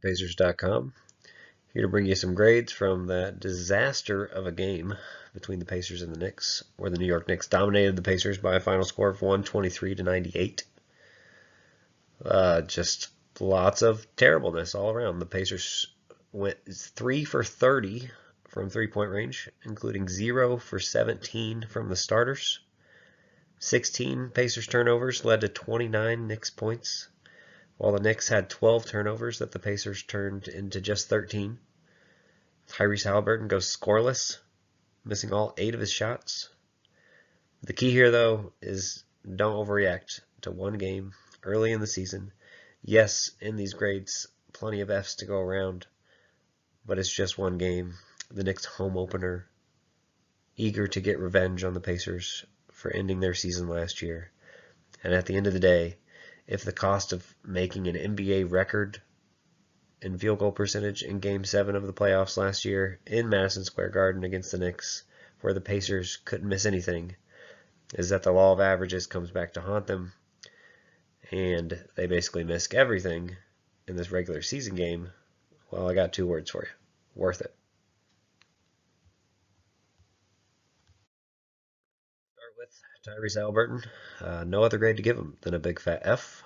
Pacers.com. Here to bring you some grades from that disaster of a game between the Pacers and the Knicks, where the New York Knicks dominated the Pacers by a final score of 123-98. Just lots of terribleness all around. The Pacers went 3 for 30 from three-point range, including 0 for 17 from the starters. 16 Pacers turnovers led to 29 Knicks points, while the Knicks had 12 turnovers that the Pacers turned into just 13. Tyrese Haliburton goes scoreless, missing all 8 of his shots. The key here, though, is don't overreact to one game early in the season. Yes, in these grades, plenty of Fs to go around, but it's just one game. The Knicks home opener, eager to get revenge on the Pacers for ending their season last year. And at the end of the day, if the cost of making an NBA record in field goal percentage in Game 7 of the playoffs last year in Madison Square Garden against the Knicks, where the Pacers couldn't miss anything, is that the law of averages comes back to haunt them, and they basically missed everything in this regular season game, well, I got 2 words for you. Worth it. Start with Tyrese Haliburton. No other grade to give him than a big fat F.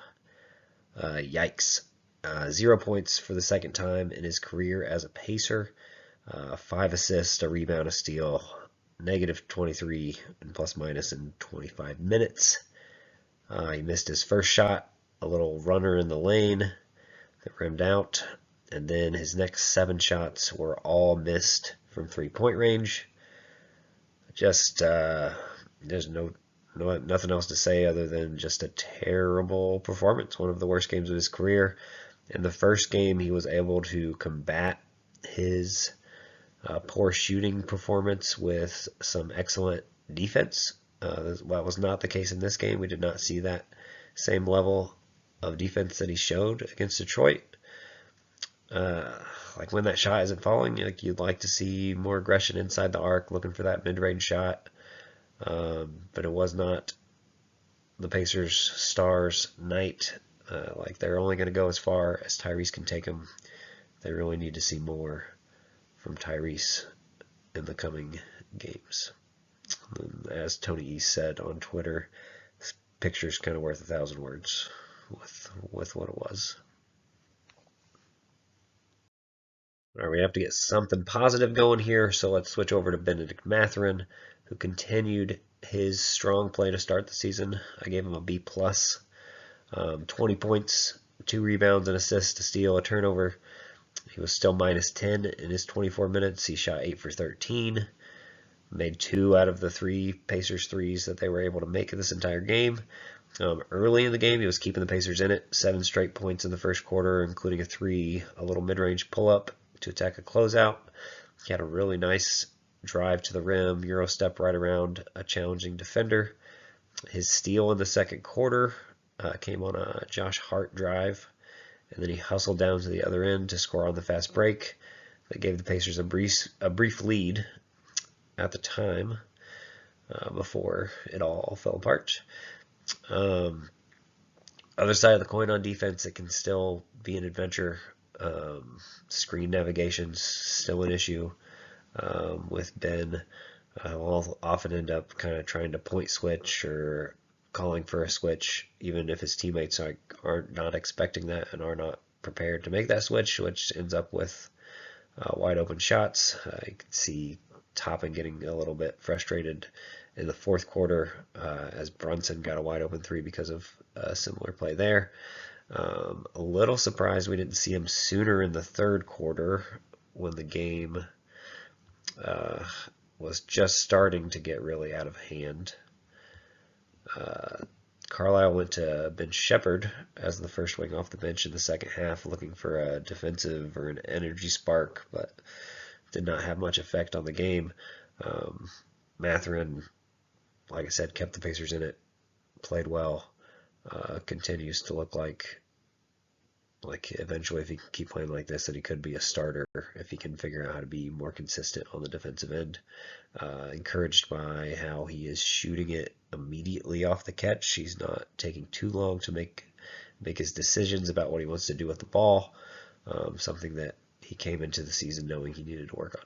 Yikes. 0 points for the second time in his career as a Pacer. 5 assists, a rebound, a steal, -23 and plus minus in 25 minutes. He missed his first shot, a little runner in the lane that rimmed out, and then his next 7 shots were all missed from three-point range. Just there's nothing else to say other than just a terrible performance. One of the worst games of his career. In the first game, he was able to combat his poor shooting performance with some excellent defense. That was not the case in this game. We did not see that same level of defense that he showed against Detroit. Like when that shot isn't falling, like you'd like to see more aggression inside the arc, looking for that mid-range shot. But it was not the Pacers' stars' night. Like they're only going to go as far as Tyrese can take them. They really need to see more from Tyrese in the coming games. And as Tony East said on Twitter, this picture's kind of worth 1,000 words with what it was. All right, we have to get something positive going here, so let's switch over to Bennedict Mathurin, who continued his strong play to start the season. I gave him a B+. 20 points, 2 rebounds, an assist, a steal, a turnover. He was still -10 in his 24 minutes. He shot 8 for 13, made 2 out of the 3 Pacers threes that they were able to make in this entire game. Early in the game, he was keeping the Pacers in it. 7 straight points in the first quarter, including a little mid-range pull-up to attack a closeout. He had a really nice drive to the rim, Euro step right around a challenging defender. His steal in the second quarter came on a Josh Hart drive, and then he hustled down to the other end to score on the fast break. That gave the Pacers a brief lead at the time before it all fell apart. Other side of the coin on defense, it can still be an adventure. Screen navigation's still an issue with Ben. Will often end up kind of trying to point switch or calling for a switch, even if his teammates are not expecting that and are not prepared to make that switch, which ends up with wide open shots. You can see Toppin getting a little bit frustrated in the fourth quarter as Brunson got a wide open 3 because of a similar play there. A little surprised we didn't see him sooner in the third quarter when the game was just starting to get really out of hand. Carlisle went to bench Sheppard as the first wing off the bench in the second half, looking for a defensive or an energy spark, but did not have much effect on the game. Mathurin, like I said, kept the Pacers in it, played well, continues to look like eventually, if he can keep playing like this, that he could be a starter if he can figure out how to be more consistent on the defensive end. Encouraged by how he is shooting it immediately off the catch. He's not taking too long to make his decisions about what he wants to do with the ball. something that he came into the season knowing he needed to work on.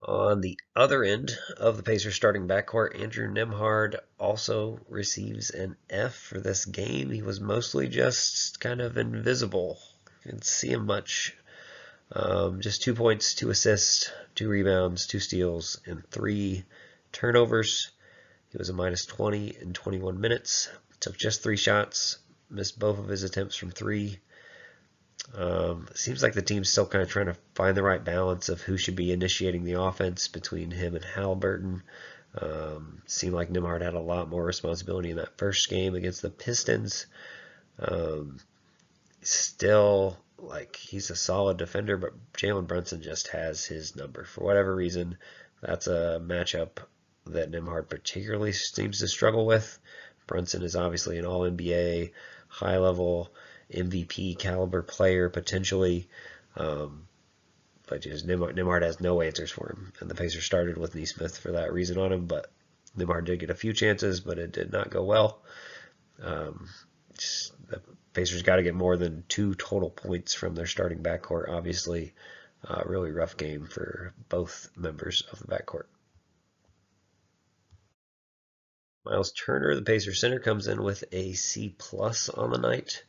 On the other end of the Pacers starting backcourt, Andrew Nembhard also receives an F for this game. He was mostly just kind of invisible. Didn't see him much. Just 2 points, 2 assists, 2 rebounds, 2 steals, and 3 turnovers. He was a minus 20 in 21 minutes. Took just 3 shots, missed both of his attempts from 3. Seems like the team's still kind of trying to find the right balance of who should be initiating the offense between him and Haliburton. Seemed like Nembhard had a lot more responsibility in that first game against the Pistons. Still, like, he's a solid defender, but Jalen Brunson just has his number. For whatever reason, that's a matchup that Nembhard particularly seems to struggle with. Brunson is obviously an all-NBA, high-level MVP caliber player potentially, but just Nembhard has no answers for him. And the Pacers started with Nesmith for that reason on him, but Nembhard did get a few chances, but it did not go well. The Pacers got to get more than 2 total points from their starting backcourt. Obviously, really rough game for both members of the backcourt. Myles Turner, the Pacers center, comes in with a C+ on the night.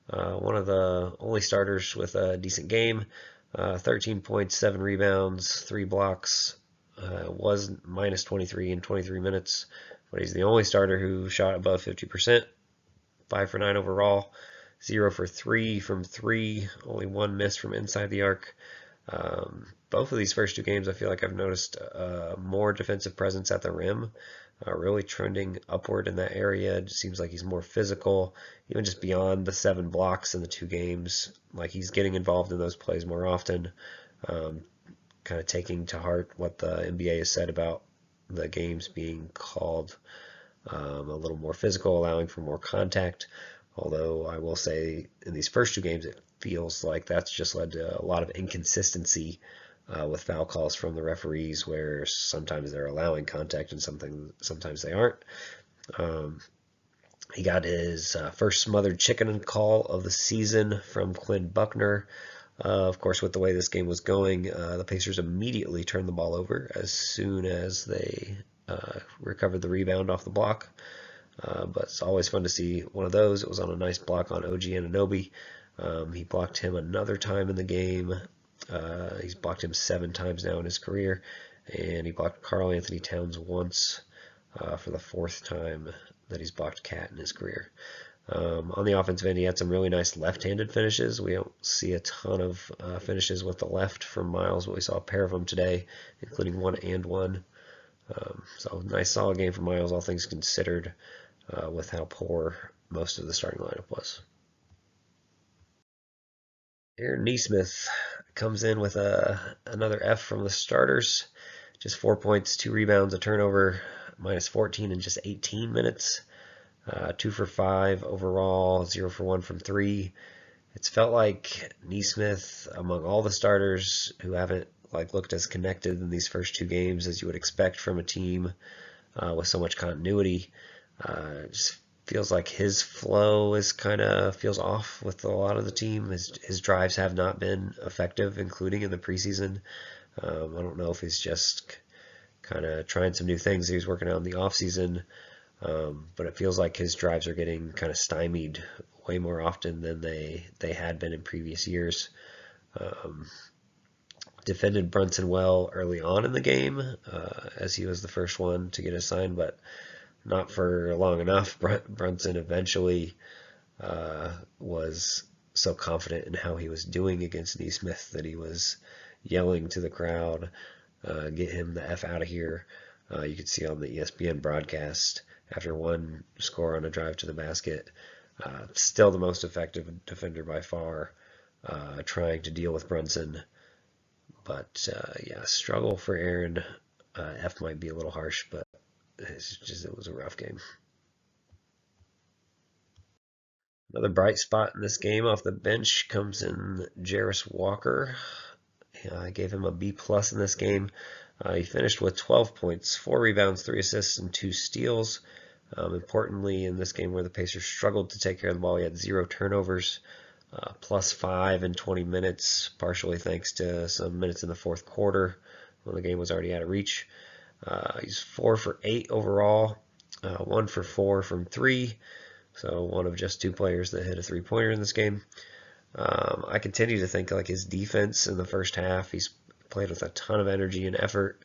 One of the only starters with a decent game. 13 points, 7 rebounds, 3 blocks. Was minus 23 in 23 minutes, but he's the only starter who shot above 50%. 5 for 9 overall, 0 for 3 from 3, only 1 miss from inside the arc. Both of these first 2 games, I feel like I've noticed more defensive presence at the rim, really trending upward in that area. It seems like he's more physical, even just beyond the 7 blocks in the 2 games. Like, he's getting involved in those plays more often, kind of taking to heart what the NBA has said about the games being called a little more physical, allowing for more contact. Although I will say in these first 2 games, it feels like that's just led to a lot of inconsistency with foul calls from the referees, where sometimes they're allowing contact and sometimes they aren't. He got his first smothered chicken call of the season from Quinn Buckner. Of course, with the way this game was going, the Pacers immediately turned the ball over as soon as they recovered the rebound off the block. But it's always fun to see one of those. It was on a nice block on OG Anunoby. He blocked him another time in the game. He's blocked him 7 times now in his career, and he blocked Karl Anthony Towns once for the 4th time that he's blocked Cat in his career. On the offensive end, he had some really nice left-handed finishes. We don't see a ton of finishes with the left from Myles, but we saw a pair of them today, including 1 and 1. So nice solid game for Myles, all things considered, with how poor most of the starting lineup was. Aaron Nesmith comes in with another F from the starters. Just 4 points, 2 rebounds, a turnover, minus 14 in just 18 minutes. 2 for 5 overall, 0 for 1 from 3. It's felt like Nesmith, among all the starters who haven't looked as connected in these first 2 games as you would expect from a team with so much continuity, just feels like his flow is feels off with a lot of the team. His drives have not been effective, including in the preseason. I don't know if he's just kind of trying some new things that he's working on in the offseason, but it feels like his drives are getting kind of stymied way more often than they had been in previous years. Defended Brunson well early on in the game, as he was the first one to get assigned, but not for long enough. Brunson eventually was so confident in how he was doing against Nesmith that he was yelling to the crowd, get him the F out of here. You could see on the ESPN broadcast after one score on a drive to the basket. Still the most effective defender by far, trying to deal with Brunson. But yeah, struggle for Aaron. F might be a little harsh, but it was a rough game. Another bright spot in this game off the bench comes in Jarace Walker. I gave him a B+ in this game. He finished with 12 points, 4 rebounds, 3 assists, and 2 steals. Importantly, in this game where the Pacers struggled to take care of the ball, he had 0 turnovers, +5 in 20 minutes, partially thanks to some minutes in the fourth quarter when the game was already out of reach. He's 4 for 8 overall, 1 for 4 from 3, so one of just 2 players that hit a 3-pointer in this game. I continue to think like his defense in the first half, he's played with a ton of energy and effort.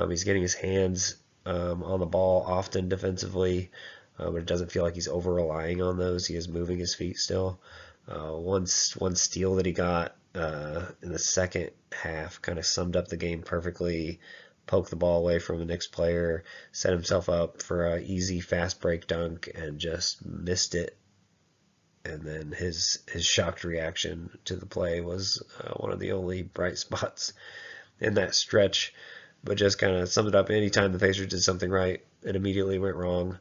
He's getting his hands on the ball often defensively, but it doesn't feel like he's over-relying on those. He is moving his feet still. One steal that he got in the second half kind of summed up the game perfectly. Poked the ball away from the Knicks player, set himself up for an easy fast break dunk, and just missed it. And then his shocked reaction to the play was one of the only bright spots in that stretch. But just kind of summed it up. Anytime the Pacers did something right, it immediately went wrong.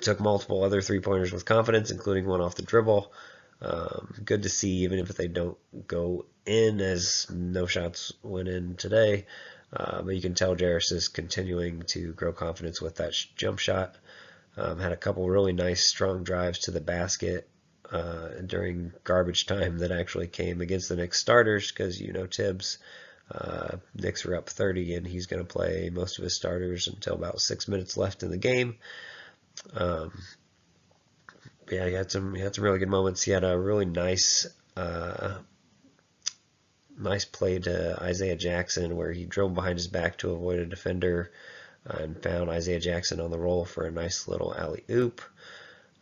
Took multiple other 3-pointers with confidence, including one off the dribble. Good to see, even if they don't go in, as no shots went in today. But you can tell Jarace is continuing to grow confidence with that jump shot. Had a couple really nice, strong drives to the basket during garbage time that actually came against the Knicks starters, because Tibbs, Knicks were up 30, and he's going to play most of his starters until about 6 minutes left in the game. Yeah, he had some really good moments. He had a really nice play to Isaiah Jackson where he drove behind his back to avoid a defender and found Isaiah Jackson on the roll for a nice little alley-oop.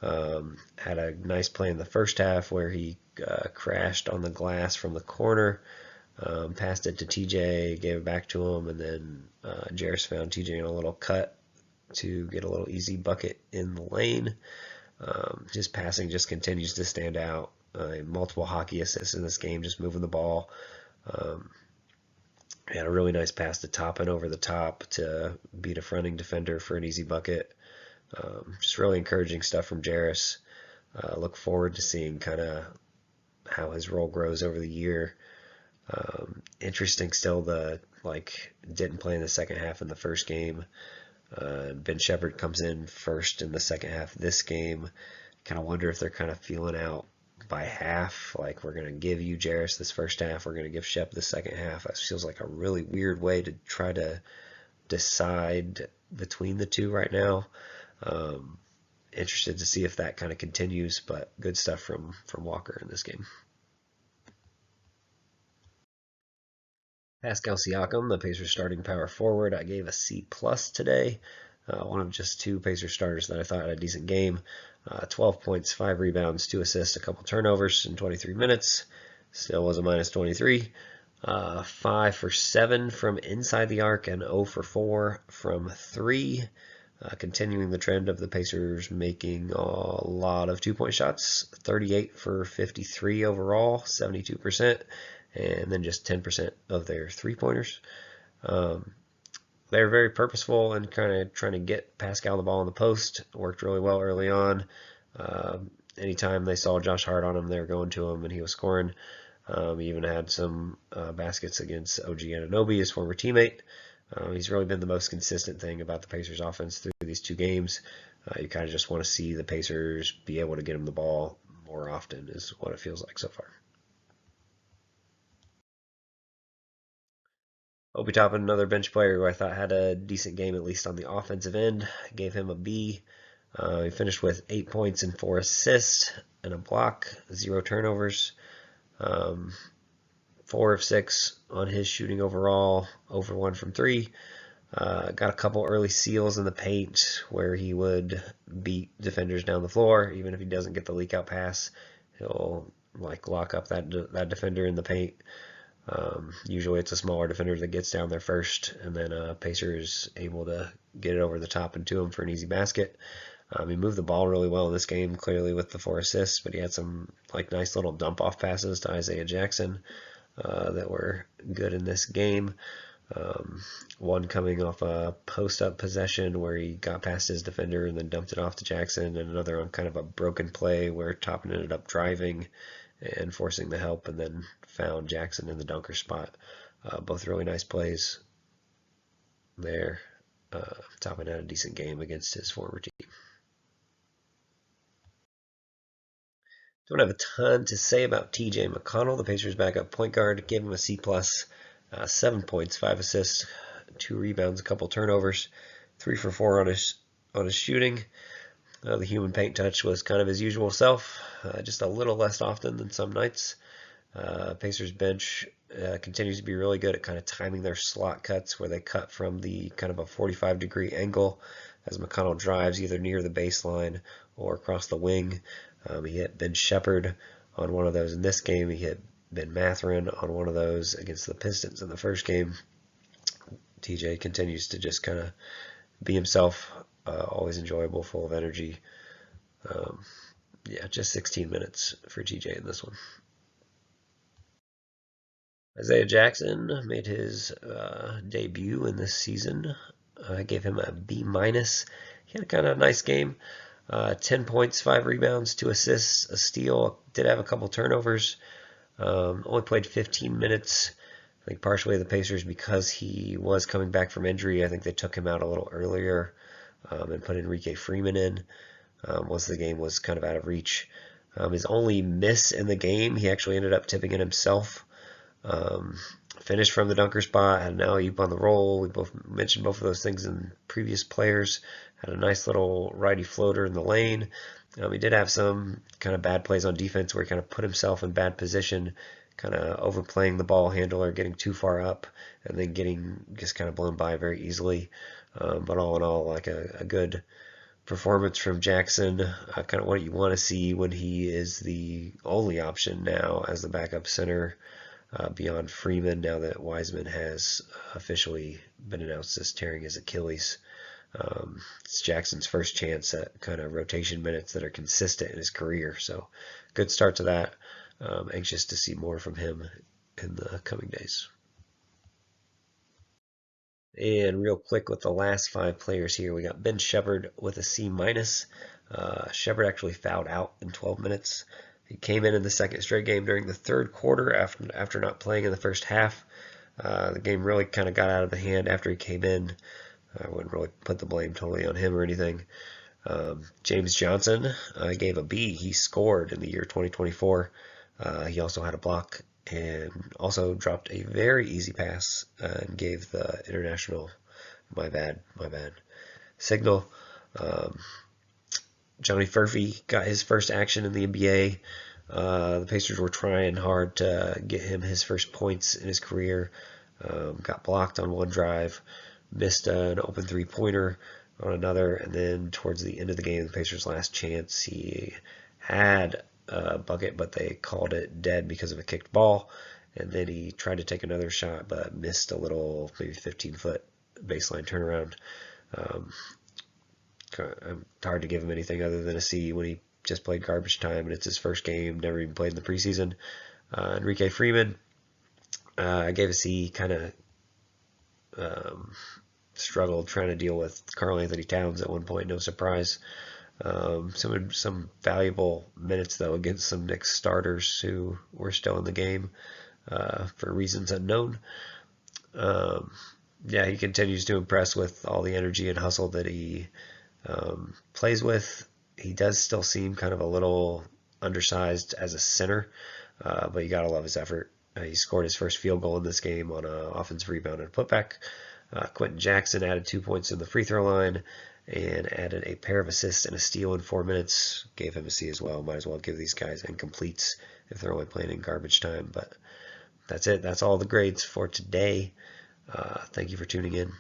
Had a nice play in the first half where he crashed on the glass from the corner, passed it to TJ, gave it back to him, and then Jarace found TJ in a little cut to get a little easy bucket in the lane. His passing just continues to stand out. Multiple hockey assists in this game, just moving the ball. He had a really nice pass to Toppin over the top to beat a fronting defender for an easy bucket. Just really encouraging stuff from Jarace. Look forward to seeing kind of how his role grows over the year. Interesting still, didn't play in the second half in the first game. Ben Sheppard comes in first in the second half of this game. Kind of wonder if they're kind of feeling out by half, like we're going to give you Jarace this first half, we're going to give Shep the second half. That feels like a really weird way to try to decide between the two right now. Interested to see if that kind of continues, but good stuff from Walker in this game. Pascal Siakam, the Pacers starting power forward, I gave a C+ today. One of just 2 Pacers starters that I thought had a decent game. 12 points, 5 rebounds, 2 assists, a couple turnovers in 23 minutes. Still was a -23. 5 for 7 from inside the arc and 0 for 4 from 3. Continuing the trend of the Pacers making a lot of 2-point shots. 38 for 53 overall, 72%. And then just 10% of their 3-pointers. They're very purposeful and kind of trying to get Pascal the ball in the post. Worked really well early on. Anytime they saw Josh Hart on him, they were going to him, and he was scoring. He even had some baskets against OG Anunoby, his former teammate. He's really been the most consistent thing about the Pacers offense through these 2 games. You kind of just want to see the Pacers be able to get him the ball more often is what it feels like so far. Obi Toppin, another bench player who I thought had a decent game, at least on the offensive end. I gave him a B. He finished with 8 points and 4 assists and a block, 0 turnovers. 4 of 6 on his shooting overall, 0 for 1 from 3. Got a couple early seals in the paint where he would beat defenders down the floor. Even if he doesn't get the leak out pass, he'll lock up that defender in the paint. Usually it's a smaller defender that gets down there first, and then Pacers able to get it over the top and to him for an easy basket. He moved the ball really well in this game, clearly with the 4 assists, but he had some nice little dump off passes to Isaiah Jackson that were good in this game. One coming off a post-up possession where he got past his defender and then dumped it off to Jackson, and another on kind of a broken play where Toppin ended up driving and forcing the help and then found Jackson in the dunker spot. Both really nice plays there. Toppin had a decent game against his former team. Don't have a ton to say about TJ McConnell, the Pacers' backup point guard. Gave him a C+, 7 points, 5 assists, 2 rebounds, a couple turnovers, 3 for 4 on his shooting. The human paint touch was kind of his usual self, just a little less often than some nights. Pacers bench continues to be really good at kind of timing their slot cuts, where they cut from the kind of a 45-degree angle as McConnell drives either near the baseline or across the wing. He hit Ben Sheppard on one of those in this game. He hit Bennedict Mathurin on one of those against the Pistons in the first game. TJ continues to just kind of be himself, always enjoyable, full of energy. Yeah, just 16 minutes for TJ in this one. Isaiah Jackson made his debut in this season. I gave him a B-. He had a kind of nice game. 10 points, 5 rebounds, 2 assists, a steal. Did have a couple turnovers. Only played 15 minutes. I think partially the Pacers, because he was coming back from injury, I think they took him out a little earlier and put Enrique Freeman in once the game was kind of out of reach. His only miss in the game, he actually ended up tipping it himself. Finished from the dunker spot, had an alley-oop on the roll. We both mentioned both of those things in previous players. Had a nice little righty floater in the lane. He did have some kind of bad plays on defense where he kind of put himself in bad position, kind of overplaying the ball handler, getting too far up, and then getting just kind of blown by very easily. But all in all, like a good performance from Jackson, kind of what you want to see when he is the only option now as the backup center. Beyond Freeman, now that Wiseman has officially been announced as tearing his Achilles. It's Jackson's first chance at kind of rotation minutes that are consistent in his career, so good start to that. Anxious to see more from him in the coming days. And real quick with the last 5 players here, we got Ben Sheppard with a C-. Sheppard actually fouled out in 12 minutes. He came in the second straight game during the third quarter after not playing in the first half. The game really kind of got out of the hand after he came in. I wouldn't really put the blame totally on him or anything. James Johnson, I gave a B. He scored in the year 2024. He also had a block and also dropped a very easy pass and gave the international my bad signal. Johnny Furphy got his first action in the NBA. The Pacers were trying hard to get him his first points in his career. Got blocked on one drive, missed an open three-pointer on another, and then towards the end of the game, the Pacers' last chance, he had a bucket, but they called it dead because of a kicked ball. And then he tried to take another shot, but missed a little, maybe 15-foot baseline turnaround. Hard to give him anything other than a C when he just played garbage time and it's his first game, never even played in the preseason. Enrique Freeman, I gave a C. Kind of struggled trying to deal with Karl Anthony Towns at one point, no surprise. Some valuable minutes though against some Knicks starters who were still in the game for reasons unknown. Yeah, he continues to impress with all the energy and hustle that he plays with. He does still seem kind of a little undersized as a center, but you gotta love his effort. He scored his first field goal in this game on an offensive rebound and a putback. Quenton Jackson added 2 points in the free throw line and added a pair of assists and a steal in 4 minutes. Gave him a C as well. Might as well give these guys incompletes if they're only playing in garbage time. But that's it. That's all the grades for today. Thank you for tuning in.